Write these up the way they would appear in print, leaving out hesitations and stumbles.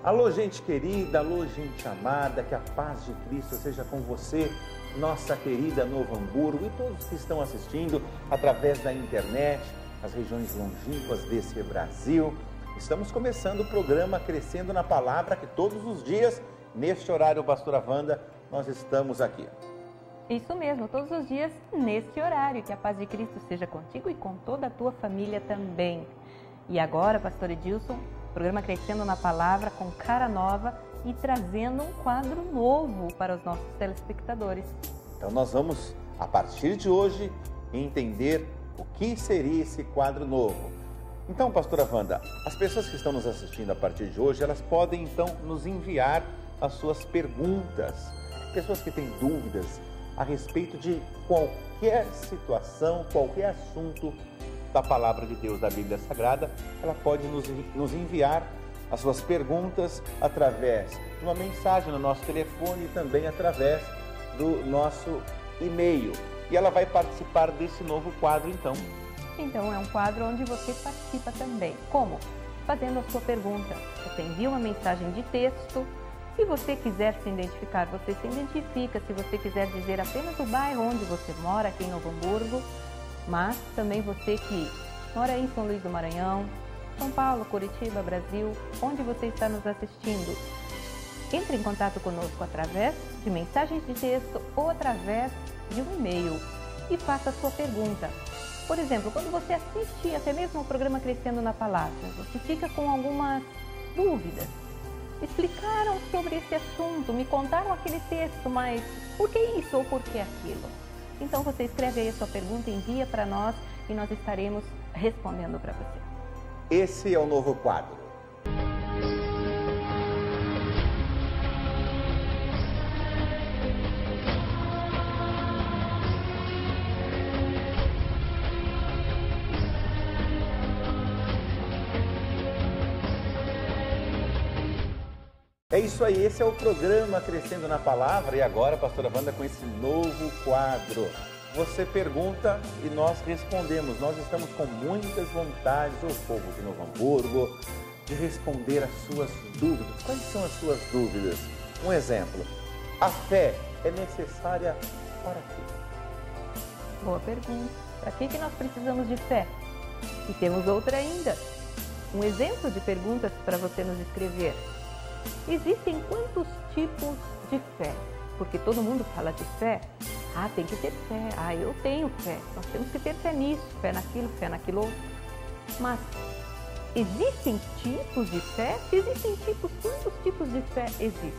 Alô, gente querida, alô, gente amada, que a paz de Cristo seja com você, nossa querida Novo Hamburgo e todos que estão assistindo através da internet, as regiões longínquas desse Brasil. Estamos começando o programa Crescendo na Palavra, que todos os dias, neste horário, Pastora Wanda, nós estamos aqui. Isso mesmo, todos os dias neste horário, que a paz de Cristo seja contigo e com toda a tua família também. E agora, Pastor Edilson, programa Crescendo na Palavra com cara nova e trazendo um quadro novo para os nossos telespectadores. Então nós vamos, a partir de hoje, entender o que seria esse quadro novo. Então, Pastora Wanda, as pessoas que estão nos assistindo a partir de hoje, elas podem então nos enviar as suas perguntas. Pessoas que têm dúvidas a respeito de qualquer situação, qualquer assunto da Palavra de Deus, da Bíblia Sagrada, ela pode nos enviar as suas perguntas através de uma mensagem no nosso telefone e também através do nosso e-mail. E ela vai participar desse novo quadro, então. Então, é um quadro onde você participa também. Como? Fazendo a sua pergunta. Você envia uma mensagem de texto. Se você quiser se identificar, você se identifica. Se você quiser dizer apenas o bairro onde você mora, aqui em Novo Hamburgo, mas também você que mora aí em São Luís do Maranhão, São Paulo, Curitiba, Brasil, onde você está nos assistindo, entre em contato conosco através de mensagens de texto ou através de um e-mail e faça a sua pergunta. Por exemplo, quando você assiste até mesmo o programa Crescendo na Palavra, você fica com algumas dúvidas. Explicaram sobre esse assunto, me contaram aquele texto, mas por que isso ou por que aquilo? Então você escreve aí a sua pergunta, envia para nós e nós estaremos respondendo para você. Esse é o novo quadro. É isso aí, esse é o programa Crescendo na Palavra e agora, Pastora Wanda, com esse novo quadro. Você pergunta e nós respondemos. Nós estamos com muitas vontades, o povo de Novo Hamburgo, de responder as suas dúvidas. Quais são as suas dúvidas? Um exemplo, a fé é necessária para quê? Boa pergunta. Para que nós precisamos de fé? E temos outra ainda. Um exemplo de perguntas para você nos escrever. Existem quantos tipos de fé? Porque todo mundo fala de fé. Ah, tem que ter fé. Ah, eu tenho fé. Nós temos que ter fé nisso, fé naquilo outro. Mas existem tipos de fé? Se existem tipos, quantos tipos de fé existem?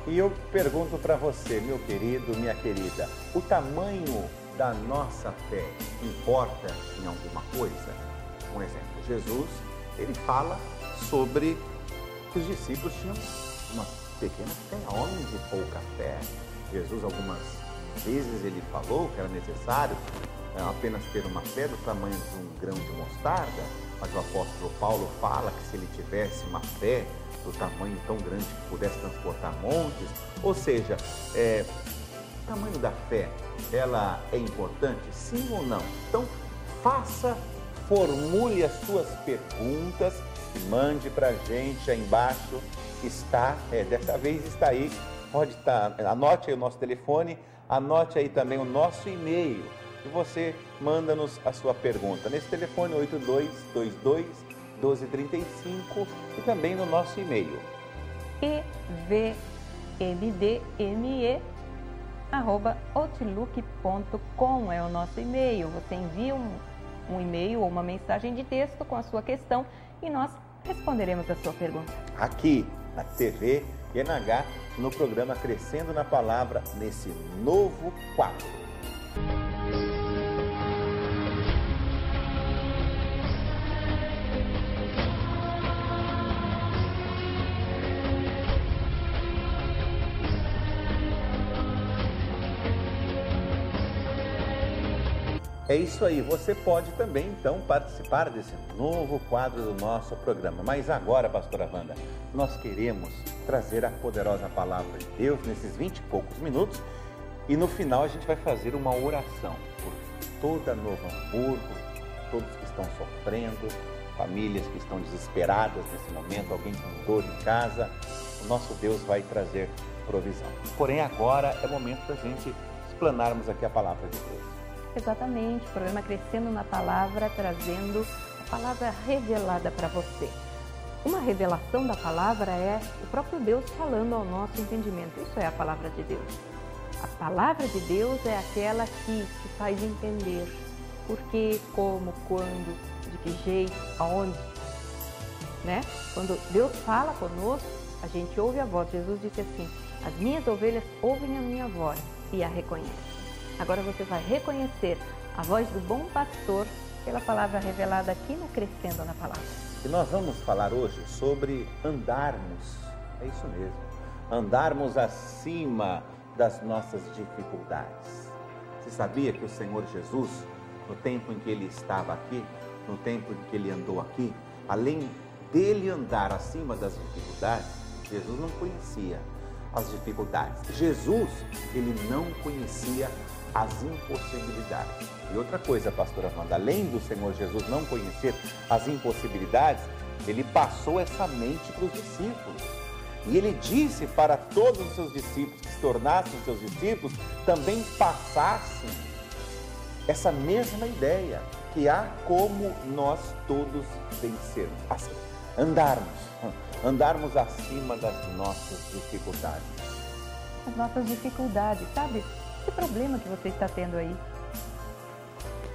E eu pergunto para você, meu querido, minha querida, o tamanho da nossa fé importa em alguma coisa? Um exemplo, Jesus, ele fala sobre que os discípulos tinham uma pequena fé, homens de pouca fé. Jesus, algumas vezes, ele falou que era necessário apenas ter uma fé do tamanho de um grão de mostarda, mas o apóstolo Paulo fala que se ele tivesse uma fé do tamanho tão grande que pudesse transportar montes, ou seja, o tamanho da fé, ela é importante, sim ou não? Então, formule as suas perguntas, mande para a gente aí embaixo, dessa vez está aí, pode estar, anote aí o nosso telefone, anote aí também o nosso e-mail e você manda-nos a sua pergunta nesse telefone 8222-1235 e também no nosso e-mail evmdme@outlook.com é o nosso e-mail. Você envia um e-mail ou uma mensagem de texto com a sua questão e nós responderemos a sua pergunta. Aqui na TV QNH, no programa Crescendo na Palavra, nesse novo quadro. É isso aí, você pode também então participar desse novo quadro do nosso programa. Mas agora, Pastora Wanda, nós queremos trazer a poderosa palavra de Deus nesses 20 e poucos minutos e no final a gente vai fazer uma oração por toda Novo Hamburgo, todos que estão sofrendo, famílias que estão desesperadas nesse momento, alguém com dor em casa, o nosso Deus vai trazer provisão. Porém, agora é momento da gente explanarmos aqui a palavra de Deus. Exatamente, o programa Crescendo na Palavra, trazendo a palavra revelada para você. Uma revelação da palavra é o próprio Deus falando ao nosso entendimento. Isso é a palavra de Deus. A palavra de Deus é aquela que te faz entender por quê, como, quando, de que jeito, aonde, né? Quando Deus fala conosco, a gente ouve a voz. Jesus disse assim: as minhas ovelhas ouvem a minha voz e a reconhecem. Agora você vai reconhecer a voz do bom pastor pela palavra revelada aqui na Crescendo na Palavra. E nós vamos falar hoje sobre andarmos, é isso mesmo, andarmos acima das nossas dificuldades. Você sabia que o Senhor Jesus, no tempo em que Ele estava aqui, no tempo em que Ele andou aqui, além dele andar acima das dificuldades, Jesus não conhecia as dificuldades. Jesus, Ele não conhecia as impossibilidades. E outra coisa, pastora Wanda, além do Senhor Jesus não conhecer as impossibilidades, Ele passou essa mente para os discípulos. E Ele disse para todos os seus discípulos que se tornassem seus discípulos, também passassem essa mesma ideia, que há como nós todos vencermos. Assim, andarmos acima das nossas dificuldades. As nossas dificuldades, sabe? Que problema que você está tendo aí?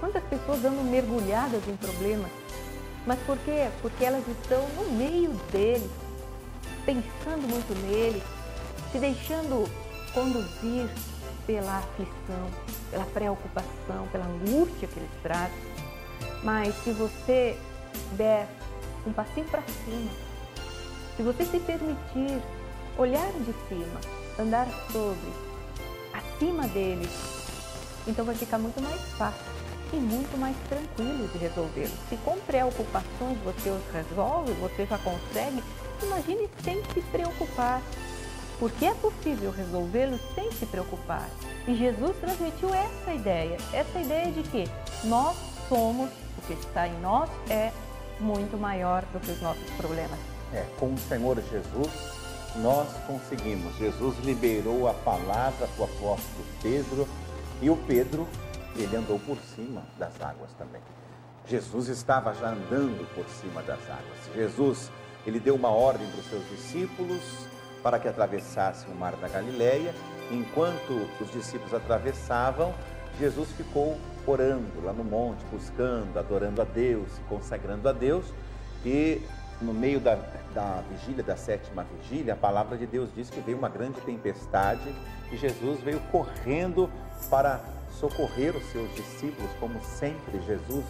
Quantas pessoas andam mergulhadas em problemas? Mas por quê? Porque elas estão no meio deles, pensando muito neles, se deixando conduzir pela aflição, pela preocupação, pela angústia que eles trazem. Mas se você der um passinho para cima, se você se permitir olhar de cima, andar sobre, acima deles, então vai ficar muito mais fácil e muito mais tranquilo de resolvê-los. Se com preocupações você os resolve, você já consegue, imagine sem se preocupar. Porque é possível resolvê-los sem se preocupar. E Jesus transmitiu essa ideia de que nós somos, o que está em nós é muito maior do que os nossos problemas. Com o Senhor Jesus, nós conseguimos. Jesus liberou a palavra para o apóstolo Pedro, e o Pedro, ele andou por cima das águas também. Jesus estava já andando por cima das águas. Jesus, ele deu uma ordem para os seus discípulos para que atravessassem o mar da Galileia. Enquanto os discípulos atravessavam, Jesus ficou orando lá no monte, buscando, adorando a Deus, se consagrando a Deus. E no meio da vigília, da sétima vigília, a palavra de Deus diz que veio uma grande tempestade e Jesus veio correndo para socorrer os seus discípulos, como sempre Jesus,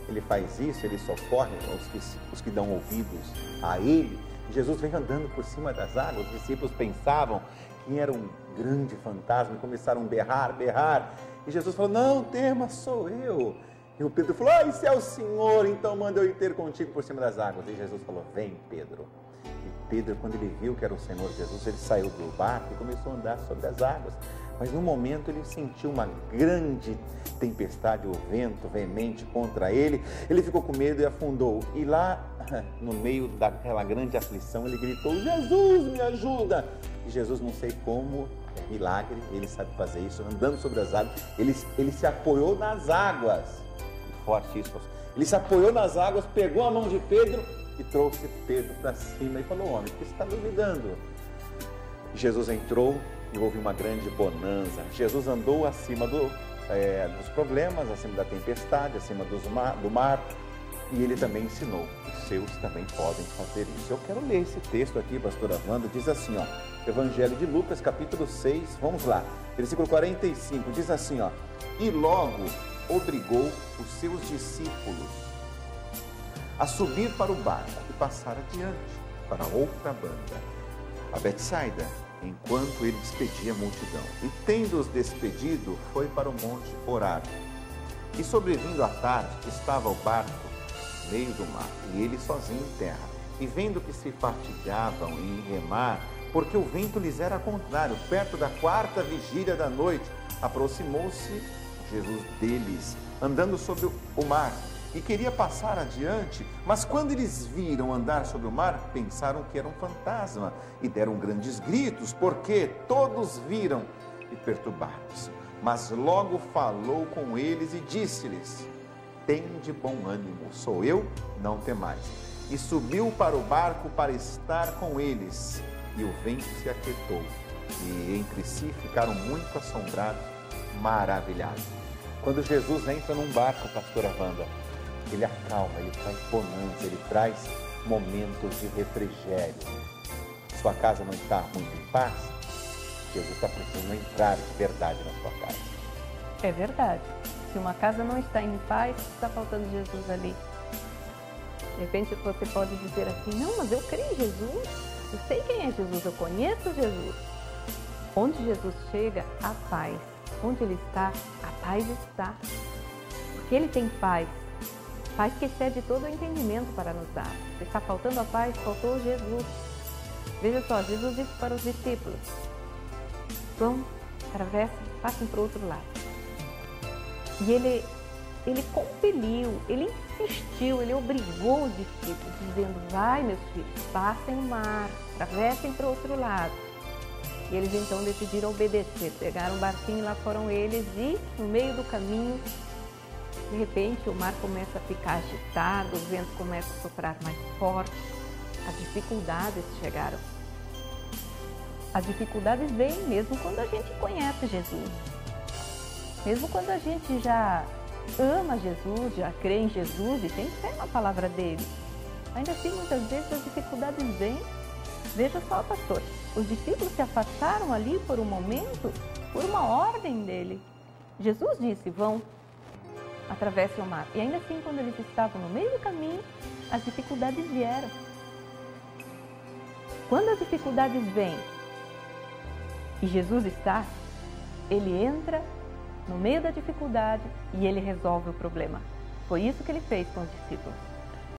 ele faz isso, ele socorre os que dão ouvidos a ele. Jesus vem andando por cima das águas, os discípulos pensavam que era um grande fantasma e começaram a berrar. E Jesus falou: não tema, sou eu. E o Pedro falou: esse é o Senhor, então manda eu ir ter contigo por cima das águas. E Jesus falou: vem, Pedro. E Pedro, quando ele viu que era o Senhor Jesus, ele saiu do barco e começou a andar sobre as águas. Mas no momento ele sentiu uma grande tempestade, o vento veemente contra ele. Ele ficou com medo e afundou. E lá, no meio daquela grande aflição, ele gritou: Jesus, me ajuda! E Jesus, não sei como, milagre, ele sabe fazer isso, andando sobre as águas. Ele se apoiou nas águas. Forte isso. Ele se apoiou nas águas, pegou a mão de Pedro e trouxe Pedro para cima e falou: homem, por que você está duvidando? Jesus entrou e houve uma grande bonança. Jesus andou acima dos problemas, acima da tempestade, acima do mar, e ele também ensinou. Os seus também podem fazer isso. Eu quero ler esse texto aqui, pastora Wanda, diz assim, Evangelho de Lucas, capítulo 6, vamos lá, versículo 45, diz assim, e logo obrigou os seus discípulos a subir para o barco e passar adiante para outra banda, a Betsaida, enquanto ele despedia a multidão. E tendo-os despedido, foi para o monte orar. E sobrevindo à tarde, estava o barco no meio do mar, e ele sozinho em terra. E vendo que se fatigavam em remar, porque o vento lhes era contrário, perto da quarta vigília da noite, aproximou-se Jesus deles, andando sobre o mar, e queria passar adiante, mas quando eles viram andar sobre o mar, pensaram que era um fantasma e deram grandes gritos, porque todos viram e perturbaram-se. Mas logo falou com eles e disse-lhes: tende bom ânimo, sou eu, não temais. E subiu para o barco para estar com eles, e o vento se aquietou, e entre si ficaram muito assombrados, maravilhados. Quando Jesus entra num barco, pastora Wanda, ele acalma, ele traz bonança, ele traz momentos de refrigério. Sua casa não está muito em paz? Jesus está precisando entrar de verdade na sua casa. É verdade. Se uma casa não está em paz, está faltando Jesus ali. De repente você pode dizer assim: não, mas eu creio em Jesus, eu sei quem é Jesus, eu conheço Jesus. Onde Jesus chega, há paz. Onde Ele está, a paz está. Porque Ele tem paz. Paz que excede todo o entendimento para nos dar. Se está faltando a paz, faltou Jesus. Veja só, Jesus disse para os discípulos: vão, atravessem, passem para o outro lado. E ele compeliu, ele insistiu, ele obrigou os discípulos, dizendo: vai, meus filhos, passem o mar, atravessem para o outro lado. E eles então decidiram obedecer, pegaram um barquinho e lá foram eles, e no meio do caminho, de repente o mar começa a ficar agitado, o vento começa a soprar mais forte, as dificuldades chegaram. As dificuldades vêm mesmo quando a gente conhece Jesus. Mesmo quando a gente já ama Jesus, já crê em Jesus e tem fé na palavra dele. Ainda assim, muitas vezes as dificuldades vêm. Veja só, pastor, os discípulos se afastaram ali por um momento, por uma ordem dele. Jesus disse: vão, atravessem o mar. E ainda assim, quando eles estavam no meio do caminho, as dificuldades vieram. Quando as dificuldades vêm e Jesus está, ele entra no meio da dificuldade e ele resolve o problema. Foi isso que ele fez com os discípulos.